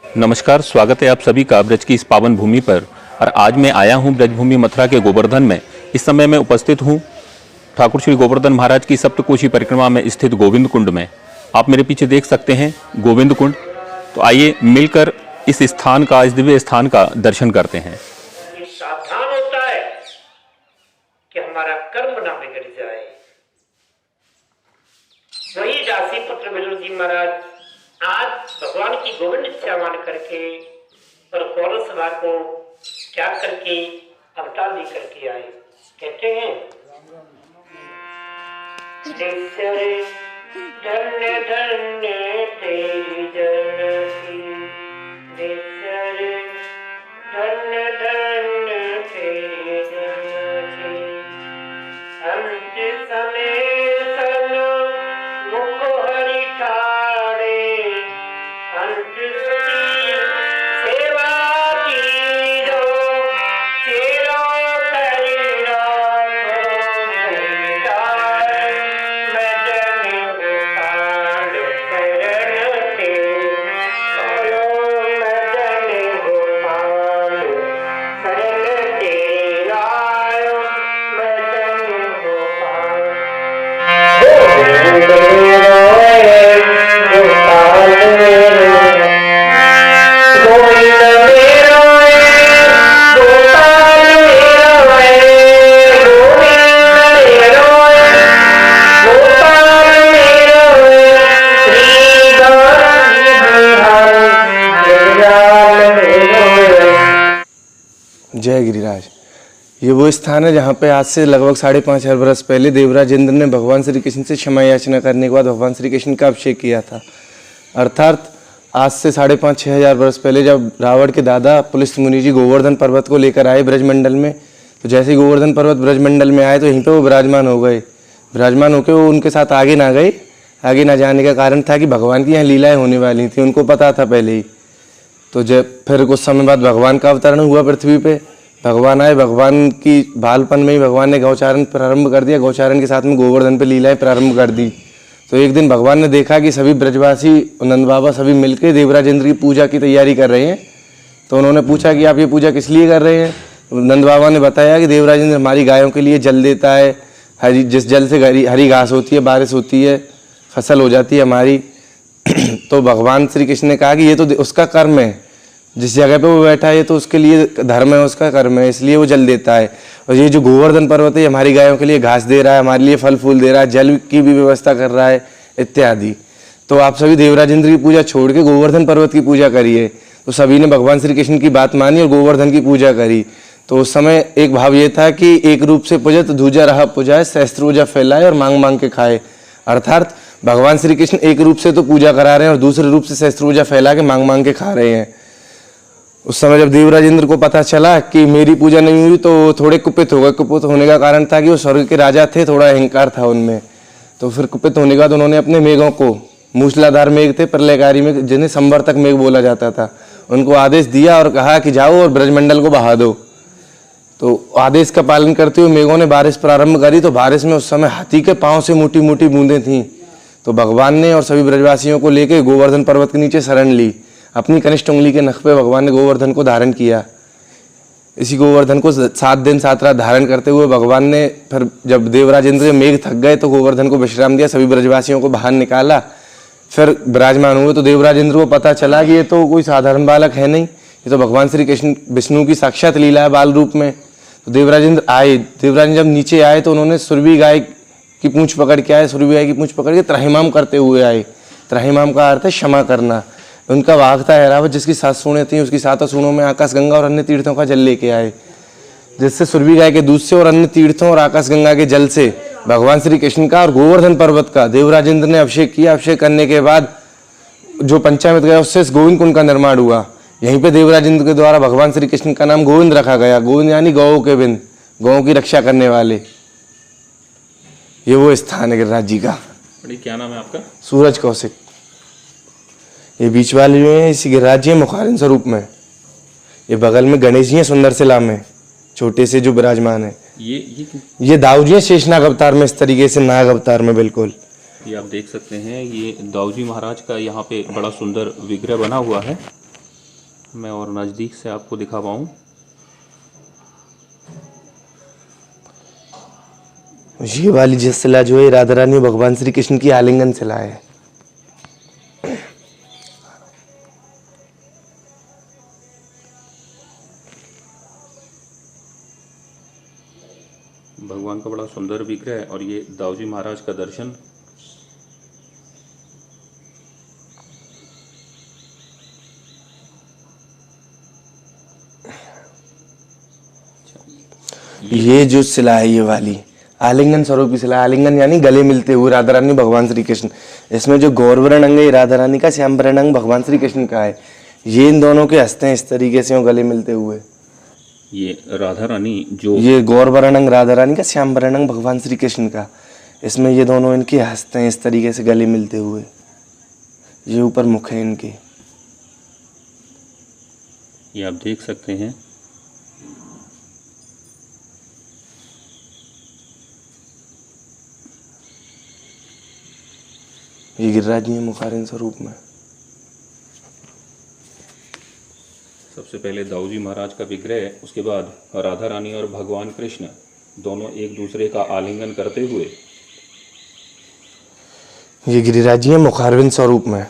नमस्कार, स्वागत है आप सभी का ब्रज की इस पावन भूमि पर। और आज मैं आया हूं ब्रजभूमि मथुरा के गोवर्धन में। इस समय मैं उपस्थित हूं ठाकुर श्री गोवर्धन महाराज की सप्तकोशी परिक्रमा में स्थित गोविंद कुंड में। आप मेरे पीछे देख सकते हैं गोविंद कुंड। तो आइए मिलकर इस स्थान का, इस दिव्य स्थान का दर्शन करते हैं। सावधान होता है कि हमारा कर्म ना बिगड़ जाए। वही दासी पुत्र विदुर जी महाराज आज भगवान की गोविंद इच्छा मान करके और कौरव सभा को त्याग करके अवतार ली करके आए। कहते हैं धन्य धन्य तेरी जननी, धन्य धन्य तेरी जननी। अंत समय सन मुख हरि ठाड़े, अंत सेवा कीरो, चेरो करि राखो मेरा, मदन गोपाल शरण तेरे, आयो मदन गोपाल शरण तेरे, आयो मदन गोपाल। गोविंद मेरा गोपाल मेरा, गोविंद मेरा गोपाल मेरा, गोविंद मेरा गोपाल मेरा, श्री गौरी बिहारी जयलाल मेरा। जय गिरिराज। ये वो स्थान है जहाँ पे आज से लगभग 5,500 वर्ष पहले देवराज इंद्र ने भगवान श्री कृष्ण से क्षमा याचना करने के बाद भगवान श्री कृष्ण का अभिषेक किया था। अर्थात आज से 5,500-6,000 वर्ष पहले जब रावण के दादा पुलस्त्य मुनि जी गोवर्धन पर्वत को लेकर आए ब्रजमंडल में, तो जैसे ही गोवर्धन पर्वत ब्रजमंडल में आए तो यहीं पे वो विराजमान हो गए। विराजमान होकर वो उनके साथ आगे ना गए। आगे ना जाने का कारण था कि भगवान की यहाँ लीलाएँ होने वाली थी, उनको पता था पहले ही। तो जब फिर कुछ समय बाद भगवान का अवतरण हुआ पृथ्वी पे, भगवान आए। भगवान की बालपन में ही भगवान ने गौचारण प्रारंभ कर दिया। गौचारण के साथ में गोवर्धन पे लीलाएं प्रारंभ कर दी। तो एक दिन भगवान ने देखा कि सभी ब्रजवासी, नंद बाबा सभी मिलकर देवराज इंद्र की पूजा की तैयारी कर रहे हैं। तो उन्होंने पूछा कि आप ये पूजा किस लिए कर रहे हैं। तो नंद बाबा ने बताया कि देवराज इंद्र हमारी गायों के लिए जल देता है, हरी, जिस जल से हरी घास होती है, बारिश होती है, फसल हो जाती है हमारी। तो भगवान श्री कृष्ण ने कहा कि ये तो उसका कर्म है, जिस जगह पे वो बैठा है ये तो उसके लिए धर्म है, उसका कर्म है, इसलिए वो जल देता है। और ये जो गोवर्धन पर्वत है हमारी गायों के लिए घास दे रहा है, हमारे लिए फल फूल दे रहा है, जल की भी व्यवस्था कर रहा है इत्यादि। तो आप सभी देवराज इंद्र की पूजा छोड़ के गोवर्धन पर्वत की पूजा करिए। तो सभी ने भगवान श्री कृष्ण की बात मानी और गोवर्धन की पूजा करी। तो उस समय एक भाव ये था कि एक रूप से पूजत दूजा रहा पूजाए, सहस्त्रोजा फैलाए और मांग मांग के खाए। अर्थात भगवान श्री कृष्ण एक रूप से तो पूजा करा रहे हैं और दूसरे रूप से सहस्त्रोजा फैला के मांग मांग के खा रहे हैं। उस समय जब देवराज इंद्र को पता चला कि मेरी पूजा नहीं हुई तो थोड़े कुपित हो गए। कुपित होने का कारण था कि वो स्वर्ग के राजा थे, थोड़ा अहंकार था उनमें। तो फिर कुपित होने के बाद उन्होंने अपने मेघों को, मूसलाधार मेघ थे प्रलयकारी मेघ, जिन्हें संवर्तक मेघ बोला जाता था, उनको आदेश दिया और कहा कि जाओ और ब्रजमंडल को बहा दो। तो आदेश का पालन करते हुए मेघों ने बारिश प्रारंभ करी। तो बारिश में उस समय हाथी के पाँव से मोटी मोटी बूंदें थीं। तो भगवान ने और सभी ब्रजवासियों को लेकर गोवर्धन पर्वत के नीचे शरण ली। अपनी कनिष्ठ उंगली के नख पे भगवान ने गोवर्धन को धारण किया। इसी गोवर्धन को 7 दिन 7 रात धारण करते हुए भगवान ने फिर जब देवराज इंद्र मेघ थक गए तो गोवर्धन को विश्राम दिया, सभी ब्रजवासियों को बाहर निकाला, फिर विराजमान हुए। तो देवराज इंद्र को पता चला कि ये तो कोई साधारण बालक है नहीं, ये तो भगवान श्री कृष्ण विष्णु की साक्षात लीला है बाल रूप में। तो देवराज इंद्र आए। देवराज जब नीचे आए तो उन्होंने सुरभि गाय की पूंछ पकड़ के आए। सुरभि गाय की पूंछ पकड़ के त्राहिमाम करते हुए आए। त्राहिमाम का अर्थ है क्षमा करना। उनका वाघ था ऐरावत, जिसकी 7 सूंडें थीं, उसकी 7 सूंडों में आकाश गंगा और अन्य तीर्थों का जल लेके आए, जिससे सुरभि गाय के दूध से और अन्य तीर्थों और आकाश गंगा के जल से भगवान श्री कृष्ण का और गोवर्धन पर्वत का देवराज इंद्र ने अभिषेक किया। अभिषेक करने के बाद जो पंचामृत गया उससे गोविंद कुंड का निर्माण हुआ। यहीं पे देवराज इंद्र के द्वारा भगवान श्री कृष्ण का नाम गोविंद रखा गया। गोविंद यानी गौओं के बिंद, गौओं की रक्षा करने वाले। ये वो स्थान है गिरिराज जी का। क्या नाम है आपका? सूरज कौशिक। ये बीच वाले जो है इसी गिरिराज जी मुखारिन स्वरूप में। ये बगल में गणेश जी हैं सुंदर से लामे, छोटे से जो विराजमान है। ये दाऊ जी हैं शेषनाग अवतार में, इस तरीके से नाग अवतार में। बिल्कुल ये आप देख सकते हैं, ये दाऊ जी महाराज का यहाँ पे बड़ा सुंदर विग्रह बना हुआ है। मैं और नज़दीक से आपको दिखा पाऊँ। ये वाली जिस शिला जो है राधा रानी भगवान श्री कृष्ण की आलिंगन शिला है। भगवान का बड़ा सुंदर विग्रह है और ये दाऊजी महाराज का दर्शन। ये जो शिला है ये वाली आलिंगन स्वरूपी शिला, आलिंगन यानी गले मिलते हुए राधा रानी भगवान श्री कृष्ण। इसमें जो गौरवर्ण अंग है राधा रानी का, श्यामवर्ण अंग भगवान श्री कृष्ण का है। ये इन दोनों के हंसते हैं इस तरीके से गले मिलते हुए। ये राधा रानी जो ये गौरवर्ण अंग राधा रानी का, श्यामवर्ण अंग भगवान श्री कृष्ण का। इसमें ये दोनों इनके हंसते हैं इस तरीके से गले मिलते हुए। ये ऊपर मुख है इनके। ये आप देख सकते हैं। ये गिरिराज जी है मुखारिन स्वरूप में। सबसे पहले दाऊजी महाराज का विग्रह, उसके बाद राधा रानी और भगवान कृष्ण दोनों एक दूसरे का आलिंगन करते हुए। ये गिरिराज जी है मुखारविंद स्वरूप में।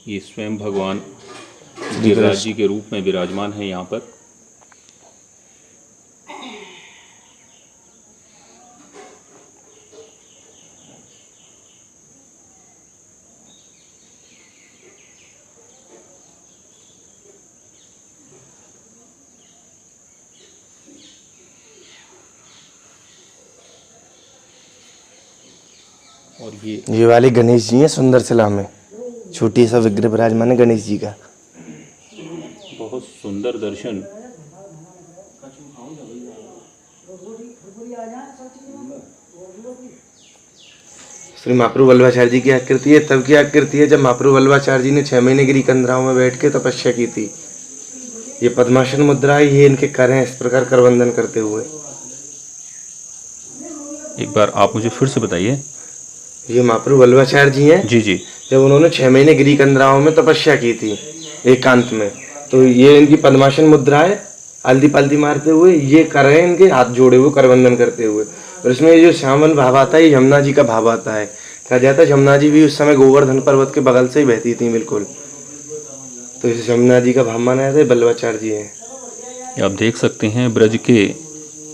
ये स्वयं भगवान गिरिराज जी के रूप में विराजमान है यहाँ पर। और ये वाले गणेश जी हैं सुंदर शिला में, छोटी सा विग्रह विराजमान है गणेश जी का। बहुत सुंदर दर्शन। श्री महाप्रभु वल्लभाचार्य जी की आकृति है। तब की आकृति है जब महाप्रभु वल्लभाचार्य जी ने 6 महीने गिरी कंदराओं में बैठ के तपस्या की थी। ये पद्मासन मुद्रा है, ये इनके कर हैं इस प्रकार करवंदन करते हुए। एक बार आप मुझे फिर से बताइए। ये महाप्रभु वल्लभाचार्य जी हैं। जी जी। जब उन्होंने 6 महीने गिरी कंदराओं में तपस्या की थी एकांत में, तो ये इनकी पद्मासन मुद्रा है, आलती पालती मारते हुए ये कर रहे हैं, इनके हाथ जोड़े हुए करवंदन करते हुए। और इसमें ये जो श्यामल भाव आता है ये यमुना जी का भाव आता है। कहा जाता है यमुना जी भी उस समय गोवर्धन पर्वत के बगल से ही बहती थी बिल्कुल, तो इस यमुना जी का भाव माना जाता है। वल्लभाचार्य जी हैं। आप देख सकते हैं ब्रज के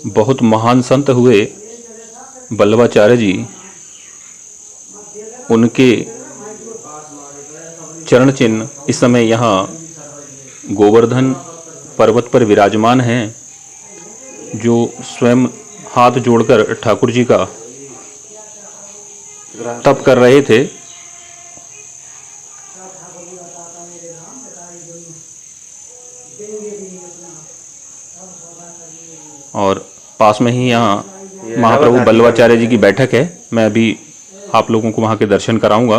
बहुत महान संत हुए वल्लभाचार्य जी, उनके चरण चिन्ह इस समय यहाँ गोवर्धन पर्वत पर विराजमान हैं, जो स्वयं हाथ जोड़कर ठाकुर जी का तप कर रहे थे। और पास में ही यहाँ महाप्रभु वल्लभाचार्य जी की बैठक है। मैं अभी आप लोगों को वहाँ के दर्शन कराऊंगा।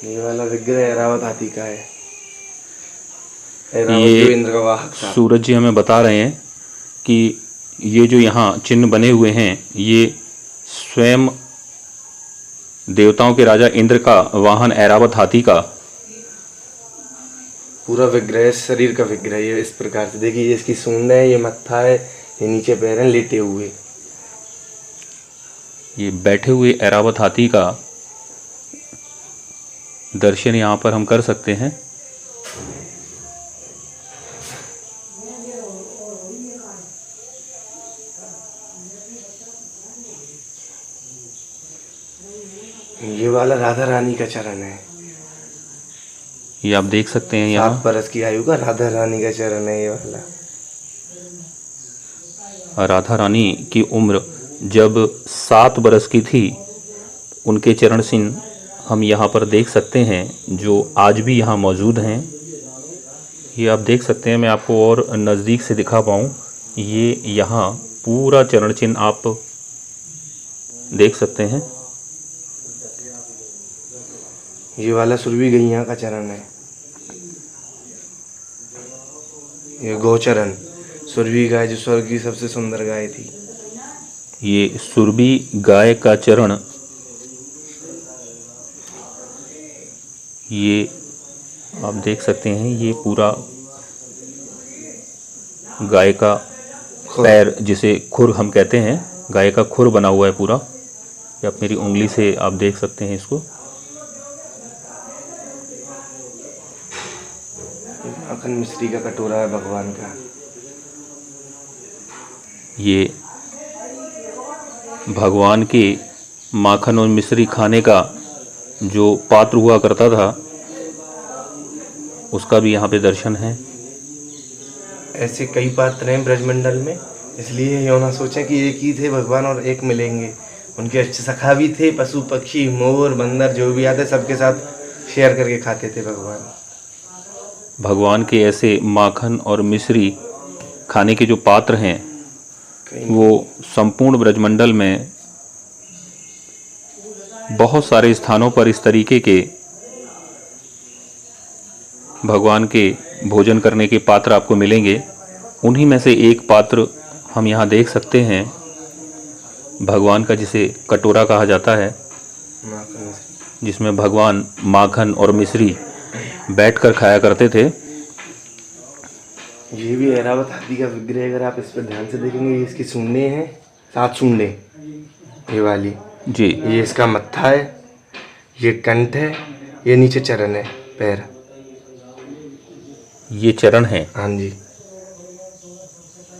ये वाला विग्रह ऐरावत हाथी का है। ऐरावत जो इंद्र का वाहक था। सूरज जी हमें बता रहे हैं कि ये जो यहाँ चिन्ह बने हुए हैं ये स्वयं देवताओं के राजा इंद्र का वाहन ऐरावत हाथी का पूरा विग्रह, शरीर का विग्रह ये इस प्रकार से देखिए। ये इसकी सूंड है, ये मत्था है, ये नीचे पैर हैं लेटे हुए। ये बैठे हुए ऐरावत हाथी का दर्शन यहाँ पर हम कर सकते हैं। ये वाला राधा रानी का चरण है। ये आप देख सकते हैं यहाँ 7 बरस की आयु का राधा रानी का चरण है ये वाला। राधा रानी की उम्र जब 7 बरस की थी, उनके चरण चिन्ह हम यहाँ पर देख सकते हैं, जो आज भी यहाँ मौजूद हैं। ये आप देख सकते हैं, मैं आपको और नज़दीक से दिखा पाऊँ। ये यहाँ पूरा चरण चिन्ह आप देख सकते हैं। ये वाला सुरभि गैया का चरण है, ये गोचरण। सुरभि गाय जो स्वर्ग की सबसे सुंदर गाय थी। ये सुरभि गाय का चरण, ये आप देख सकते हैं। ये पूरा गाय का पैर, जिसे खुर हम कहते हैं, गाय का खुर बना हुआ है पूरा। ये आप मेरी उंगली से आप देख सकते हैं इसको। माखन मिश्री का कटोरा है भगवान का। ये भगवान के माखन और मिश्री खाने का जो पात्र हुआ करता था, उसका भी यहाँ पे दर्शन है। ऐसे कई पात्र हैं ब्रजमंडल में, इसलिए यो ना सोचें कि एक ही थे भगवान और एक मिलेंगे। उनके अच्छे सखा भी थे, पशु पक्षी मोर बंदर जो भी आते सबके साथ शेयर करके खाते थे भगवान। भगवान के ऐसे माखन और मिश्री खाने के जो पात्र हैं, वो संपूर्ण ब्रजमंडल में बहुत सारे स्थानों पर इस तरीके के भगवान के भोजन करने के पात्र आपको मिलेंगे। उन्हीं में से एक पात्र हम यहाँ देख सकते हैं, भगवान का जिसे कटोरा कहा जाता है, जिसमें भगवान माखन और मिश्री बैठकर खाया करते थे। ये भी ऐरावत हाथी का विग्रह है। अगर आप इस पर ध्यान से देखेंगे, ये इसकी सूंडें हैं, 7 सूंडें ये वाली जी। ये इसका मत्था है, ये कंठ है, ये नीचे चरण है, पैर। ये चरण है। हाँ जी।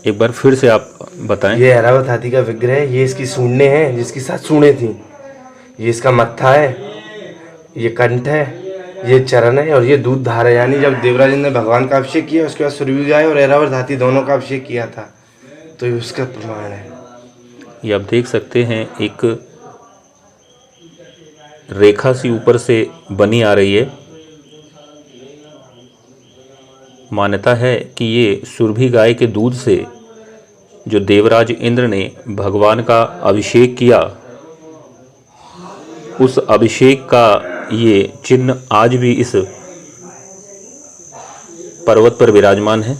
एक बार फिर से आप बताएं। ये ऐरावत हाथी का विग्रह है। ये इसकी सूंडें हैं, जिसकी 7 सूंडें थी। ये इसका मत्था है, ये कंठ है, ये चरण है और ये दूध धार है। यानी जब देवराज ने भगवान का अभिषेक किया, उसके बाद सुरभि गाय और ऐरावत हाथी दोनों का अभिषेक किया था, तो ये उसका प्रमाण है। ये आप देख सकते हैं, एक रेखा सी ऊपर से बनी आ रही है। मान्यता है कि ये सुरभि गाय के दूध से जो देवराज इंद्र ने भगवान का अभिषेक किया, उस अभिषेक का ये चिन्ह आज भी इस पर्वत पर विराजमान है।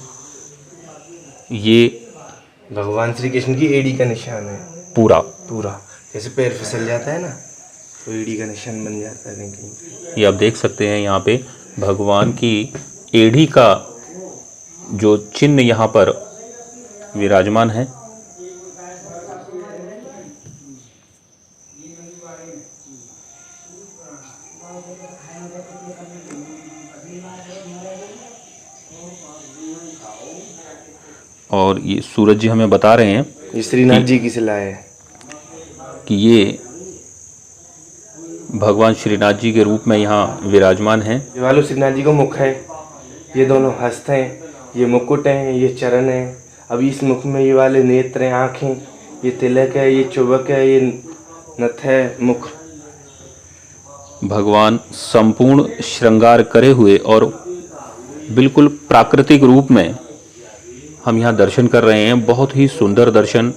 ये भगवान श्री कृष्ण की एड़ी का निशान है पूरा। जैसे पैर फिसल जाता है ना, तो एड़ी का निशान बन जाता है कहीं। ये आप देख सकते हैं, यहाँ पे भगवान की एड़ी का जो चिन्ह यहाँ पर विराजमान है। और ये सूरज जी हमें बता रहे हैं ये श्रीनाथ जी की शिला है कि ये भगवान श्रीनाथ जी के रूप में यहाँ विराजमान हैं। ये वालों श्रीनाथ जी को मुख है, ये दोनों हस्त हैं, ये मुकुट हैं, ये चरण हैं। अभी इस मुख में ये वाले नेत्र हैं, आँखें, ये तिलक है, ये चुबक है, ये नथ है, मुख। भगवान संपूर्ण श्रृंगार करे हुए और बिल्कुल प्राकृतिक रूप में हम यहाँ दर्शन कर रहे हैं। बहुत ही सुंदर दर्शन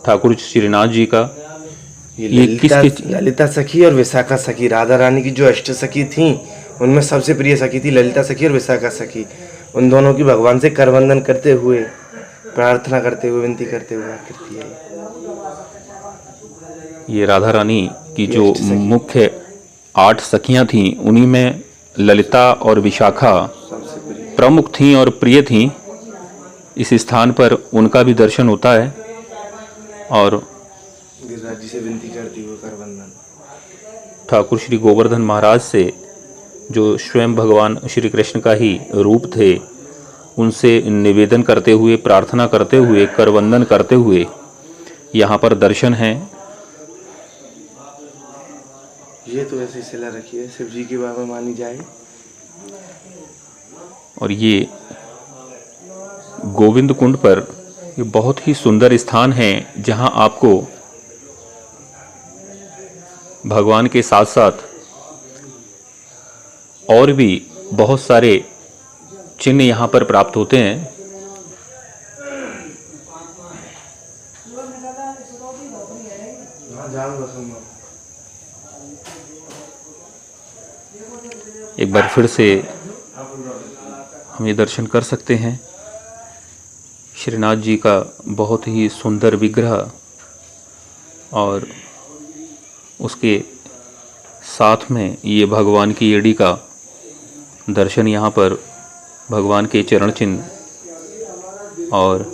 ठाकुर श्रीनाथ जी का। ये ललिता सखी और विशाखा सखी, राधा रानी की जो अष्ट सखी थी, उनमें सबसे प्रिय सखी थी ललिता सखी और विशाखा सखी। उन दोनों की भगवान से करवंदन करते हुए, प्रार्थना करते हुए, विनती करते हुए आकृति है। ये राधा रानी की जो मुख्य 8 सखियां थीं, उन्हीं में ललिता और विशाखा प्रमुख थीं और प्रिय थीं। इस स्थान पर उनका भी दर्शन होता है और गिरिराज जी से विनती करती हुए करवंदन। ठाकुर श्री गोवर्धन महाराज से, जो स्वयं भगवान श्री कृष्ण का ही रूप थे, उनसे निवेदन करते हुए, प्रार्थना करते हुए, करवंदन करते हुए यहाँ पर दर्शन है। ये तो ऐसी शिला रखी है, शिव जी की बाबा मानी जाए। और ये गोविंद कुंड पर ये बहुत ही सुंदर स्थान है, जहाँ आपको भगवान के साथ साथ और भी बहुत सारे चिन्ह यहाँ पर प्राप्त होते हैं। एक बार फिर से हम ये दर्शन कर सकते हैं श्रीनाथ जी का बहुत ही सुंदर विग्रह, और उसके साथ में ये भगवान की एड़ी का दर्शन, यहाँ पर भगवान के चरण चिन्ह, और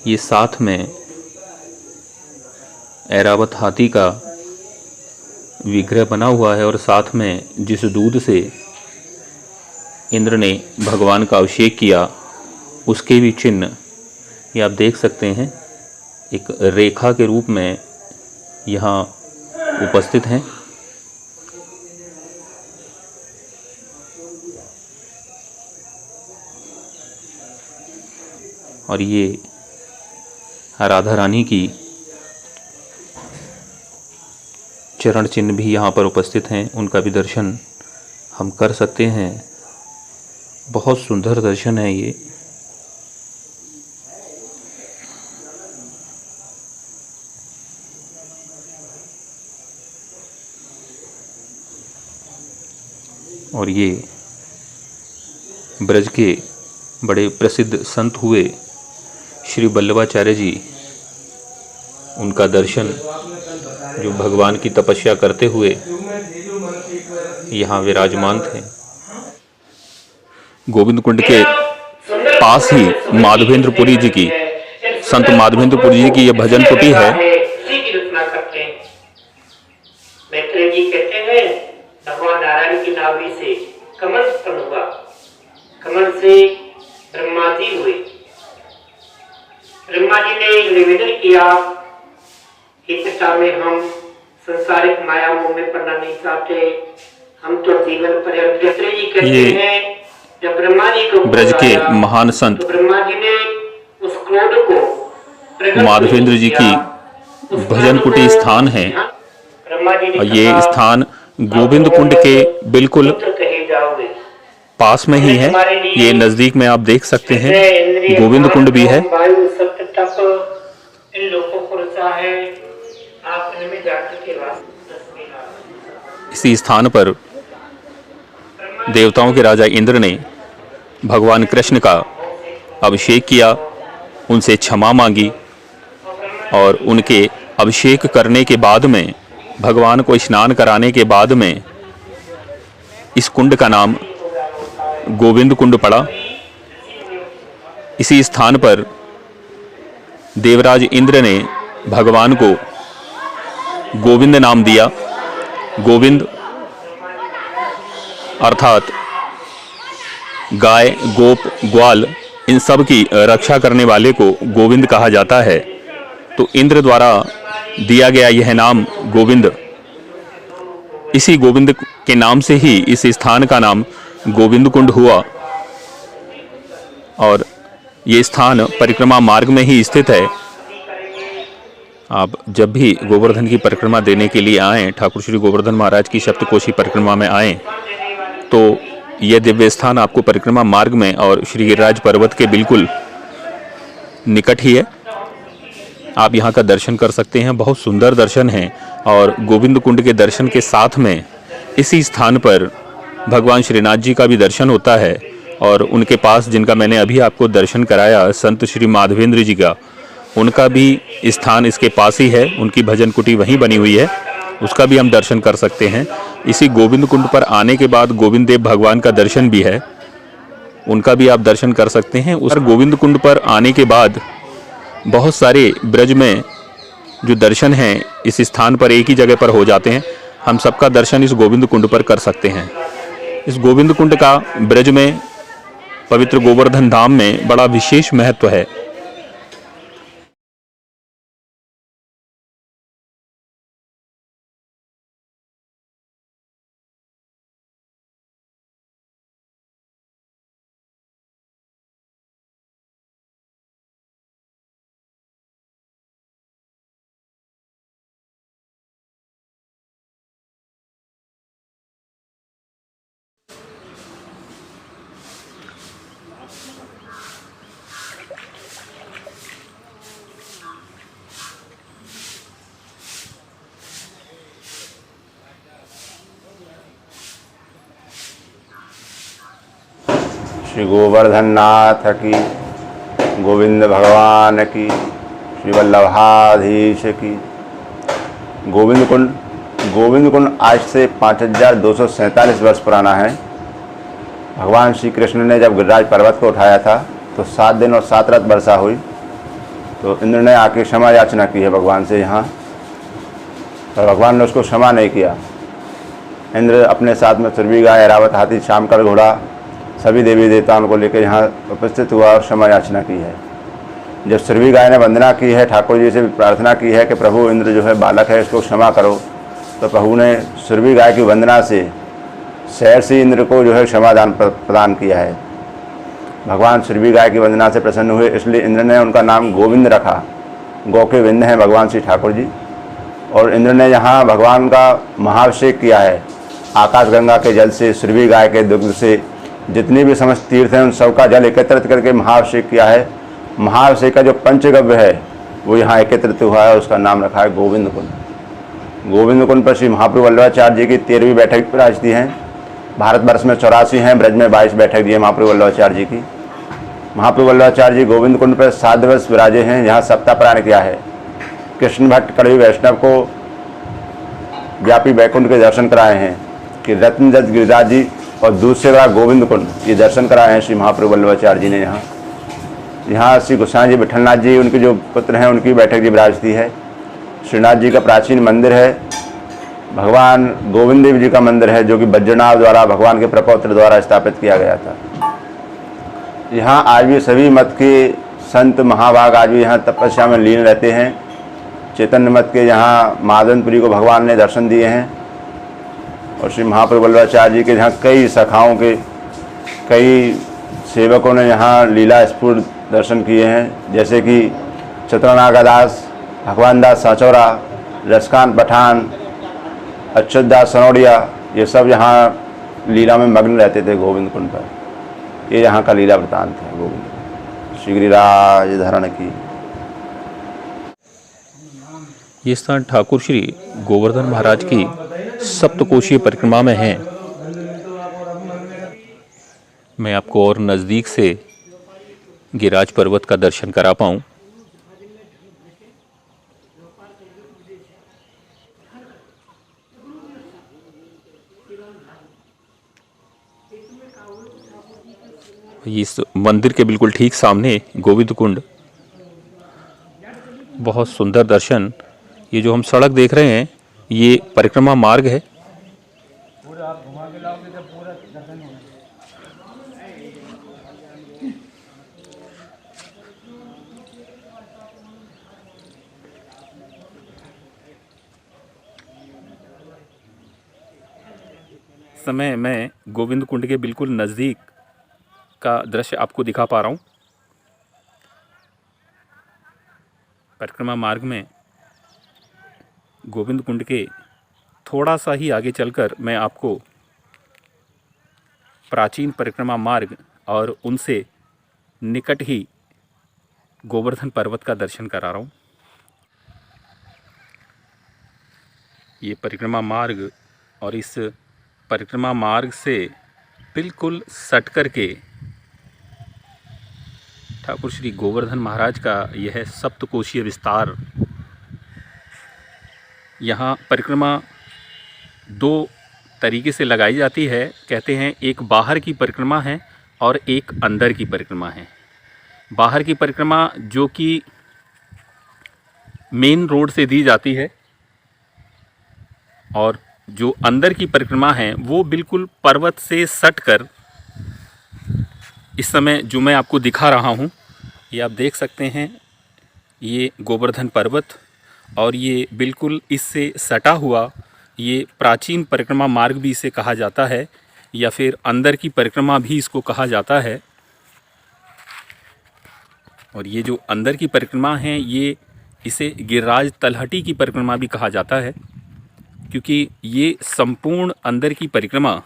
ये साथ में ऐरावत हाथी का विग्रह बना हुआ है, और साथ में जिस दूध से इंद्र ने भगवान का अभिषेक किया उसके भी चिन्ह ये आप देख सकते हैं, एक रेखा के रूप में यहाँ उपस्थित हैं। और ये राधा रानी की चरण चिन्ह भी यहाँ पर उपस्थित हैं, उनका भी दर्शन हम कर सकते हैं। बहुत सुंदर दर्शन है ये। और ये ब्रज के बड़े प्रसिद्ध संत हुए श्री वल्लभाचार्य जी, उनका दर्शन जो भगवान की तपस्या करते हुए यहाँ विराजमान थे। गोविंद कुंड के पास ही माधवेंद्रपुरी जी की, संत माधवेंद्रपुरी जी की यह भजन कुटी है। मैत्रेय जी कहते हैं भगवान नारायण की नाभि से कमल उत्पन्न हुआ, कमल से ब्रह्मा जी हुए। ब्रह्मा जी ने निवेदन किया, इतना में हम संसारिक माया मोह में पड़ना नहीं चाहते, हम तो जीवन पर्यंत। मैत्रेय जी कहते हैं जब ब्रह्मा जी को ब्रज के महान संत तो ब्रह्मा जी ने उस क्रोध को माधवेंद्र जी की भजन कुटी स्थान है, और ये स्थान गोविंद कुंड के बिल्कुल पास में ही है। ये नजदीक में आप देख सकते हैं, गोविंद कुंड भी है। इसी स्थान पर देवताओं के राजा इंद्र ने भगवान कृष्ण का अभिषेक किया, उनसे क्षमा मांगी, और उनके अभिषेक करने के बाद में, भगवान को स्नान कराने के बाद में, इस कुंड का नाम गोविंद कुंड पड़ा। इसी स्थान पर देवराज इंद्र ने भगवान को गोविंद नाम दिया। गोविंद अर्थात गाय, गोप, ग्वाल, इन सब की रक्षा करने वाले को गोविंद कहा जाता है। तो इंद्र द्वारा दिया गया यह नाम गोविंद, इसी गोविंद के नाम से ही इस स्थान का नाम गोविंद कुंड हुआ। और ये स्थान परिक्रमा मार्ग में ही स्थित है। आप जब भी गोवर्धन की परिक्रमा देने के लिए आएं, ठाकुर श्री गोवर्धन महाराज की सप्तकोशी परिक्रमा में आएं, तो यह दिव्य स्थान आपको परिक्रमा मार्ग में और श्री गिरिराज पर्वत के बिल्कुल निकट ही है। आप यहाँ का दर्शन कर सकते हैं, बहुत सुंदर दर्शन है। और गोविंद कुंड के दर्शन के साथ में इसी स्थान पर भगवान श्रीनाथ जी का भी दर्शन होता है, और उनके पास जिनका मैंने अभी आपको दर्शन कराया संत श्री माधवेंद्र जी का, उनका भी स्थान इसके पास ही है। उनकी भजन कुटी वहीं बनी हुई है, उसका भी हम दर्शन कर सकते हैं। इसी गोविंद कुंड पर आने के बाद गोविंद देव भगवान का दर्शन भी है, उनका भी आप दर्शन कर सकते हैं। उस गोविंद कुंड पर आने के बाद बहुत सारे ब्रज में जो दर्शन हैं इस स्थान पर एक ही जगह पर हो जाते हैं। हम सबका दर्शन इस गोविंद कुंड पर कर सकते हैं। इस गोविंद कुंड का ब्रज में पवित्र गोवर्धन धाम में बड़ा विशेष महत्व है। श्री गोवर्धन नाथ की, गोविंद भगवान की, श्री वल्लभाधीश की। गोविंद कुंड आज से 5247 वर्ष पुराना है। भगवान श्री कृष्ण ने जब गिरिराज पर्वत को उठाया था तो 7 दिन और 7 रात वर्षा हुई, तो इंद्र ने आके क्षमा याचना की है भगवान से यहाँ, पर भगवान ने उसको क्षमा नहीं किया। इंद्र अपने साथ में सुरभि गाय, ऐरावत हाथी, शामकर घोड़ा, सभी देवी देवताओं को लेकर यहाँ उपस्थित हुआ और क्षमा याचना की है। जब सुरभि गाय ने वंदना की है, ठाकुर जी से भी प्रार्थना की है कि प्रभु इंद्र जो है बालक है, इसको क्षमा करो, तो प्रभु ने सुरभि गाय की वंदना से शहर से इंद्र को जो है क्षमादान प्रदान किया है। भगवान सुरभि गाय की वंदना से प्रसन्न हुए, इसलिए इंद्र ने उनका नाम गोविंद रखा। गौ के विंद हैं भगवान श्री ठाकुर जी। और इंद्र ने यहाँ भगवान का महाभिषेक किया है। आकाश गंगा के जल से, सुरभि गाय के दुग्ध से, जितनी भी समस्त तीर्थ हैं उन सबका जल एकत्रित करके महाभिषेक किया है। महाभिषेक का जो पंचगव्य है वो यहाँ एकत्रित हुआ है, उसका नाम रखा है गोविंद कुंड। गोविंद कुंड पर श्री महाप्रभु वल्लभाचार्य जी की 13वीं बैठक विराजती हैं। भारतवर्ष में 84 हैं, ब्रज में 22 बैठक दी है महाप्रभु वल्लभाचार्य जी की। महाप्रभु वल्लभाचार्य जी गोविंद कुंड पर 7 दिवस विराजे हैं। यहाँ सप्ताह प्राण किया है। कृष्ण भट्ट कड़वी वैष्णव को व्यापी वैकुंठ के दर्शन कराए हैं कि रत्नजत गिरिराज जी और दूसरे बड़ा गोविंद कुंड, ये दर्शन कराए हैं श्री महाप्रभु वल्लभाचार्य जी ने। यहाँ श्री गोसाई जी विठलनाथ जी, उनके जो पुत्र हैं, उनकी बैठक जी विराजती है। श्रीनाथ जी का प्राचीन मंदिर है। भगवान गोविंद देव जी का मंदिर है, जो कि बज्रनाभ द्वारा, भगवान के प्रपौत्र द्वारा स्थापित किया गया था। यहाँ आज भी सभी मत के संत महाभाग आज भी यहाँ तपस्या में लीन रहते हैं। चैतन्य मत के यहाँ माधवनपुरी को भगवान ने दर्शन दिए हैं, और श्री महाप्रभु वल्लभाचार्य जी के यहाँ कई शाखाओं के कई सेवकों ने यहाँ लीला स्फूर्त दर्शन किए हैं, जैसे कि चतुरनागादास, भगवान दास साचौरा, रसकांत पठान, अच्युत दास सनौड़िया, ये सब यहाँ लीला में मग्न रहते थे गोविंद कुंड पर। ये यहाँ का लीला वृतांत है गोविंद। श्री गिरिराज धरण की। ये स्थान ठाकुर श्री गोवर्धन महाराज की सप्तकोशीय परिक्रमा में है। मैं आपको और नज़दीक से गिरिराज पर्वत का दर्शन करा पाऊँ। इस मंदिर के बिल्कुल ठीक सामने गोविंद कुंड, बहुत सुंदर दर्शन। ये जो हम सड़क देख रहे हैं ये परिक्रमा मार्ग है। समय मैं गोविंद कुंड के बिल्कुल नज़दीक का दृश्य आपको दिखा पा रहा हूँ। परिक्रमा मार्ग में गोविंद कुंड के थोड़ा सा ही आगे चलकर मैं आपको प्राचीन परिक्रमा मार्ग और उनसे निकट ही गोवर्धन पर्वत का दर्शन करा रहा हूँ। ये परिक्रमा मार्ग, और इस परिक्रमा मार्ग से बिल्कुल सट करके ठाकुर श्री गोवर्धन महाराज का यह सप्तकोशीय विस्तार। यहाँ परिक्रमा 2 तरीके से लगाई जाती है। कहते हैं एक बाहर की परिक्रमा है और एक अंदर की परिक्रमा है। बाहर की परिक्रमा जो कि मेन रोड से दी जाती है, और जो अंदर की परिक्रमा है वो बिल्कुल पर्वत से सटकर, इस समय जो मैं आपको दिखा रहा हूँ ये आप देख सकते हैं, ये गोवर्धन पर्वत, और ये बिल्कुल इससे सटा हुआ ये प्राचीन परिक्रमा मार्ग भी इसे कहा जाता है, या फिर अंदर की परिक्रमा भी इसको कहा जाता है। और ये जो अंदर की परिक्रमा है ये इसे गिरिराज तलहटी की परिक्रमा भी कहा जाता है, क्योंकि ये संपूर्ण अंदर की परिक्रमा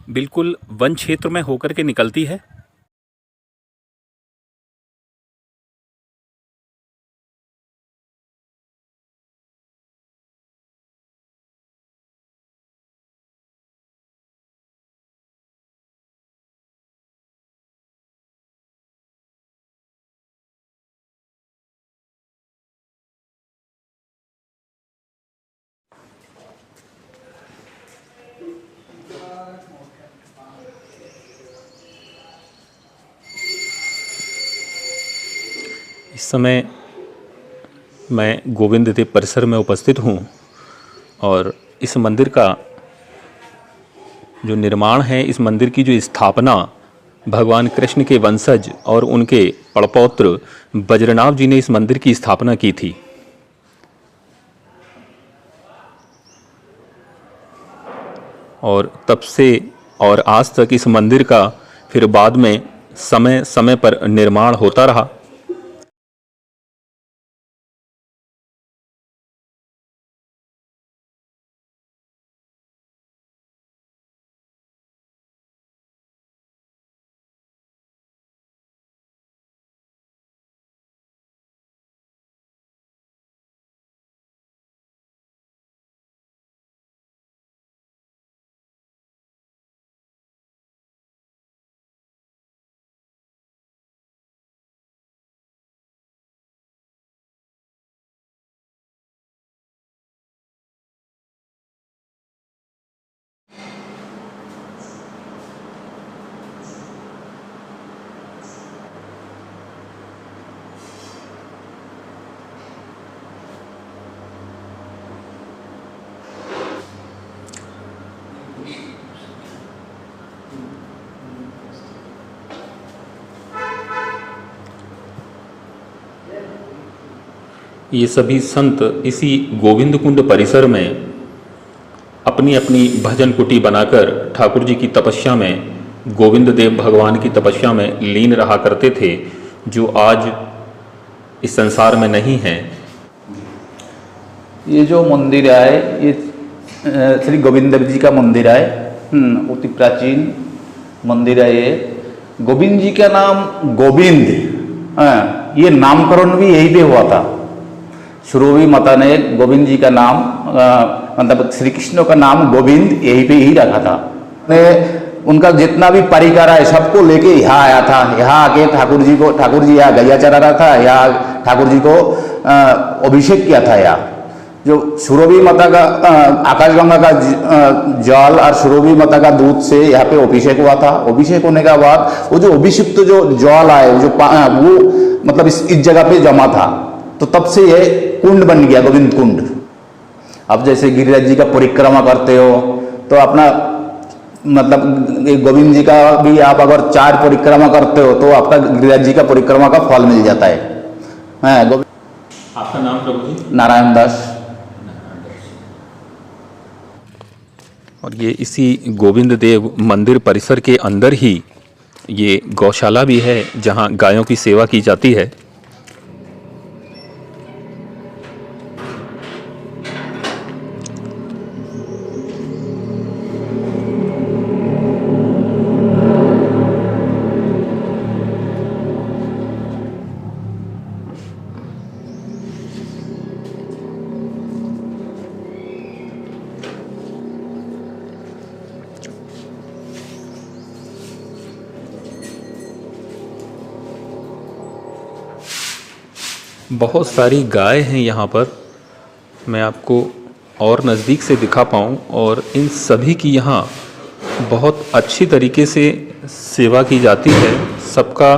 बिल्कुल वन क्षेत्र में होकर के निकलती है। इस समय मैं गोविंद देव परिसर में उपस्थित हूँ और इस मंदिर का जो निर्माण है, इस मंदिर की जो स्थापना भगवान कृष्ण के वंशज और उनके पड़पौत्र बज्रनाभ जी ने इस मंदिर की स्थापना की थी। और तब से और आज तक इस मंदिर का फिर बाद में समय समय पर निर्माण होता रहा। ये सभी संत इसी गोविंद कुंड परिसर में अपनी अपनी भजन कुटी बनाकर ठाकुर जी की तपस्या में, गोविंद देव भगवान की तपस्या में लीन रहा करते थे, जो आज इस संसार में नहीं हैं। ये जो मंदिर है ये श्री गोविंद देव जी का मंदिर है। अति प्राचीन मंदिर है ये। गोविंद जी का नाम गोविंद, ये नामकरण भी यही पे हुआ था। सुरभि माता ने गोविंद जी का नाम मतलब श्री कृष्ण का नाम गोविंद यही पे ही रखा था। ने उनका जितना भी परिकार है सबको लेके यहाँ आया था। यहाँ आके ठाकुर जी यहाँ गैया चरा रहा था, यहाँ ठाकुर जी को अभिषेक किया था। यहाँ जो सुरभि माता का आकाशगंगा का जल और सुरभि माता का दूध से यहाँ पे अभिषेक हुआ था। अभिषेक होने के बाद वो जो अभिषिक्त जो जल आए वो मतलब इस जगह पे जमा था, तो तब से ये कुंड बन गया, गोविंद कुंड। अब जैसे गिरिराज जी का परिक्रमा करते हो तो अपना मतलब गोविंद जी का भी आप अगर 4 परिक्रमा करते हो तो आपका गिरिराज जी का परिक्रमा का फल मिल जाता है। आपका नाम प्रभु जी? नारायण दास। और ये इसी गोविंद देव मंदिर परिसर के अंदर ही ये गौशाला भी है, जहाँ गायों की सेवा की जाती है। बहुत सारी गाय हैं यहाँ पर, मैं आपको और नज़दीक से दिखा पाऊँ। और इन सभी की यहाँ बहुत अच्छी तरीके से सेवा की जाती है, सबका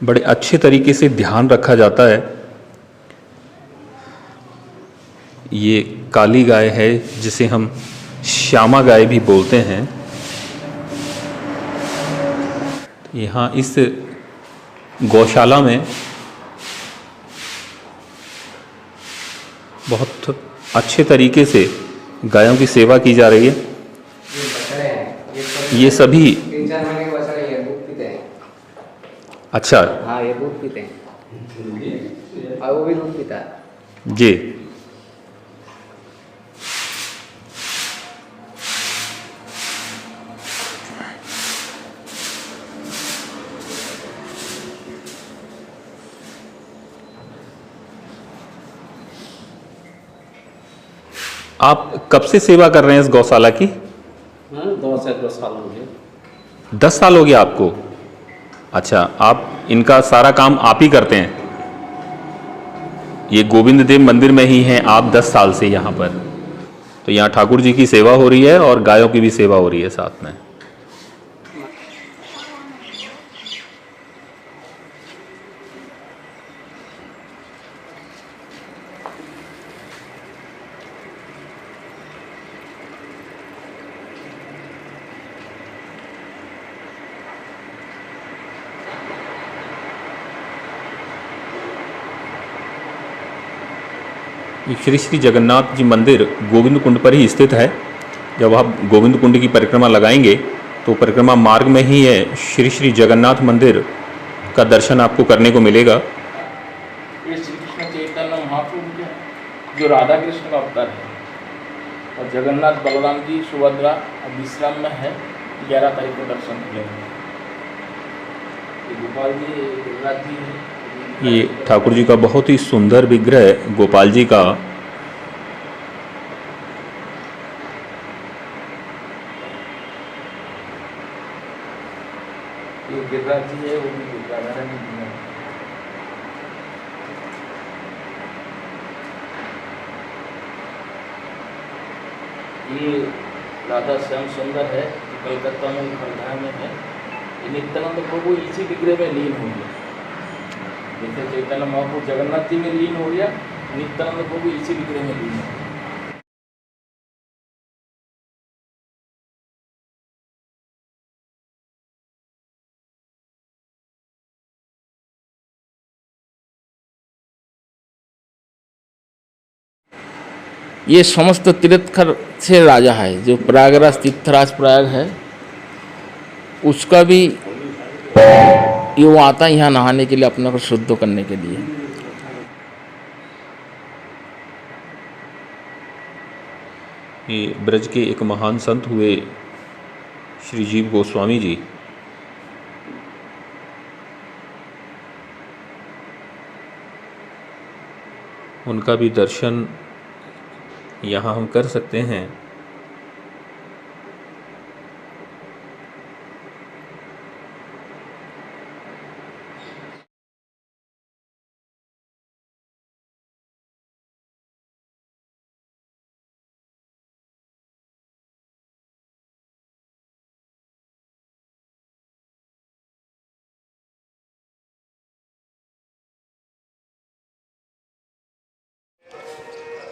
बड़े अच्छे तरीके से ध्यान रखा जाता है। ये काली गाय है जिसे हम श्यामा गाय भी बोलते हैं। यहाँ इस गौशाला में बहुत अच्छे तरीके से गायों की सेवा की जा रही है। ये सभी 3-4 महीने के बच्चे हैं, दूध पीते हैं। अच्छा, हाँ ये दूध पीते हैं और वो भी दूध पीता है जी। आप कब से सेवा कर रहे हैं इस गौशाला की? 2 से 10 साल हो गए। 10 साल हो गया आपको? अच्छा, आप इनका सारा काम आप ही करते हैं? ये गोविंद देव मंदिर में ही हैं आप 10 साल से यहाँ पर, तो यहाँ ठाकुर जी की सेवा हो रही है और गायों की भी सेवा हो रही है साथ में। श्री श्री जगन्नाथ जी मंदिर गोविंद कुंड पर ही स्थित है। जब आप गोविंद कुंड की परिक्रमा लगाएंगे तो परिक्रमा मार्ग में ही है श्री श्री जगन्नाथ मंदिर का दर्शन आपको करने को मिलेगा। ये श्री कृष्ण चैतन्य महाप्रभु के जो राधा कृष्ण का अवतार है और जगन्नाथ बलराम जी सुभद्रा अब विश्राम में है। 11 तारीख को दर्शन करेंगे। गोपाल जी गिरिराज जी है। ये ठाकुर जी का बहुत ही सुंदर विग्रह गोपाल जी का। ये गिरिराज जी है, वो भी राधारानी जी है। ये राधा श्याम सुंदर है, कलकत्ता में खरधा में है। ये नित्यानंद प्रभु इसी विग्रह में लीन हो गया। जैसे चैतन्य महाप्रभु जगन्नाथ जी में लीन हो गया, नित्यानंद प्रभु इसी विग्रह में लीन हो गया। ये समस्त तीर्थकर से राजा है। जो प्रयागराज तीर्थराज प्रयाग है उसका भी ये वो आता है यहाँ नहाने के लिए, अपने को शुद्ध करने के लिए। ये ब्रज के एक महान संत हुए श्री जीव गोस्वामी जी। उनका भी दर्शन यहाँ हम कर सकते हैं।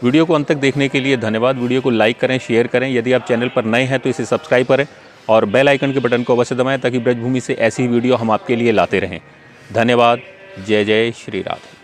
वीडियो को अंत तक देखने के लिए धन्यवाद। वीडियो को लाइक करें, शेयर करें। यदि आप चैनल पर नए हैं तो इसे सब्सक्राइब करें और बेल आइकन के बटन को अवश्य दबाएं ताकि ब्रजभूमि से ऐसी वीडियो हम आपके लिए लाते रहें। धन्यवाद। जय जय श्री राधे।